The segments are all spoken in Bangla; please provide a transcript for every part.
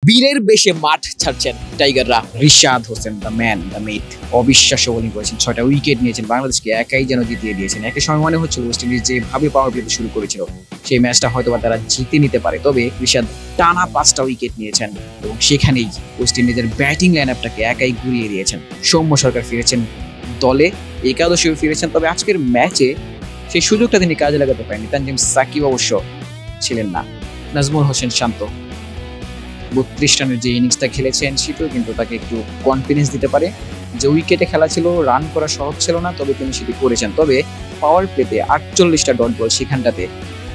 বীরের বেশে মাঠ ছাড়ছেন টাইগাররা। Rishad Hossain the man the myth অবিশ্বাস্য বোলিং করেছেন, 6টা উইকেট নিয়েছেন, বাংলাদেশকে একাই যেন জিতিয়ে দিয়েছেন। একটা সময় মনে হচ্ছিল ওয়েস্ট ইন্ডিজ যেভাবে পাওয়ার প্লেতে শুরু করেছিল সেই ম্যাচটা হয়তো বা তারা জিতে নিতে পারে, তবে রিশাদ টানা 5টা উইকেট নিয়েছেন এবং সেখানেই ওয়েস্ট ইন্ডিজের ব্যাটিং লাইন আপটাকে একাই ঘুরিয়ে দিয়েছেন। সৌম্য সরকার ফিরেছেন দলে, একাদশেও ফিরেছেন, তবে আজকের ম্যাচে সেই সুযোগটা তিনি কাজে লাগাতে পারেননি। তানজিম সাকিব অবশ্য ছিলেন না। নাজমুল হোসেন শান্ত 32 রানের যে ইনিংসটা খেলেছেন সেটাও কিন্তু তাকে একটু কনফিডেন্স দিতে পারে। যে উইকেটে খেলা ছিল, রান করা সহজ ছিল না, তবে তিনি সেটি করেছেন। তবে পাওয়ার প্লেতে 48টা ডট বল, সেখানটাতে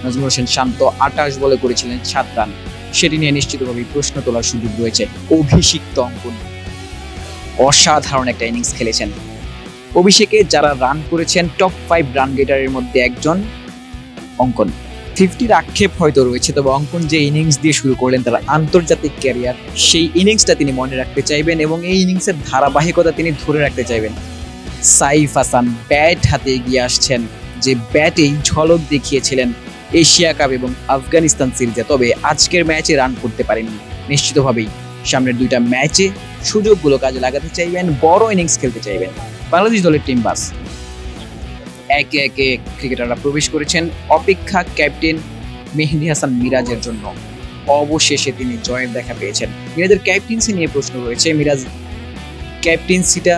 নাজমুল হোসেন শান্ত 28 বলে করেছিলেন 7 রান। সেটি নিয়ে নিশ্চিতভাবেই প্রশ্ন তোলার সুযোগ রয়েছে। অভিষিক্ত অঙ্কন অসাধারণ একটা ইনিংস খেলেছেন। অভিষেকে যারা রান করেছেন টপ 5 রান গেটারের মধ্যে একজন অঙ্কন। 50-র আক্ষেপ হয়তো রয়েছে, তবে অঙ্কন যে ইনিংস দিয়ে শুরু করলেন তার আন্তর্জাতিক ক্যারিয়ার, সেই ইনিংসটা তিনি মনে রাখতে চাইবেন এবং এই ইনিংসের ধারাবাহিকতা তিনি ধরে রাখতে চাইবেন। সাইফ হাসান ব্যাট হাতে এগিয়ে আসছেন, যে ব্যাটেই ঝলক দেখিয়েছিলেন এশিয়া কাপ এবং আফগানিস্তান সিরিজে, তবে আজকের ম্যাচে রান করতে পারেননি। নিশ্চিতভাবেই সামনের 2টা ম্যাচে সুযোগগুলো কাজে লাগাতে চাইবেন, বড় ইনিংস খেলতে চাইবেন। বাংলাদেশ দলের টিম বাস একে একে ক্রিকেটাররা প্রবেশ করেছেন। অপেক্ষা ক্যাপ্টেন মেহেদী হাসান মিরাজের জন্য, অবশেষে তিনি জয়ের দেখা পেয়েছেন। মিরাজের ক্যাপ্টেন্সি নিয়ে প্রশ্ন রয়েছে, মিরাজ ক্যাপ্টেন্সিটা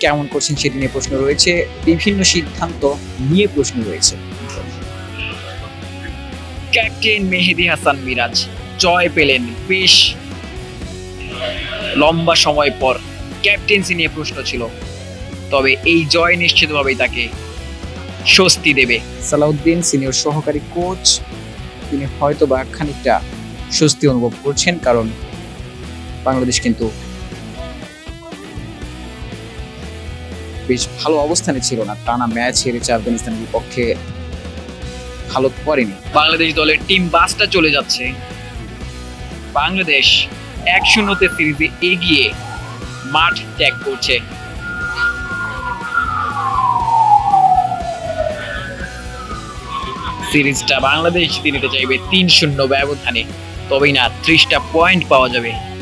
কেমন করছেন সেটি নিয়ে প্রশ্ন রয়েছে, বিভিন্ন সিদ্ধান্ত নিয়ে প্রশ্ন রয়েছে। ক্যাপ্টেন মেহেদী হাসান মিরাজ জয় পেলেন বেশ লম্বা সময় পর। ক্যাপ্টেন্সি নিয়ে প্রশ্ন ছিল, তবে এই জয় নিশ্চিতভাবেই তাকে স্বস্তি দেবে। সালাউদ্দিন সিনিয়র সহকারী কোচ, তিনি হয়তো বা খানিকটা স্বস্তি অনুভব করছেন, কারণ বাংলাদেশ কিন্তু বেশ ভালো অবস্থানে ছিল না, টানা ম্যাচ হেরেছে আফগানিস্তানের বিপক্ষে, ভালো করেনি। বাংলাদেশ দলের টিম বাসটা চলে যাচ্ছে। বাংলাদেশ 1-0-তে সিরিজে এগিয়ে মাঠ ত্যাগ করছে। সিরিজটা বাংলাদেশ জিতে নিতে চাইবে 3-0 ব্যবধানে, তবেই না 30টা পয়েন্ট পাওয়া যাবে।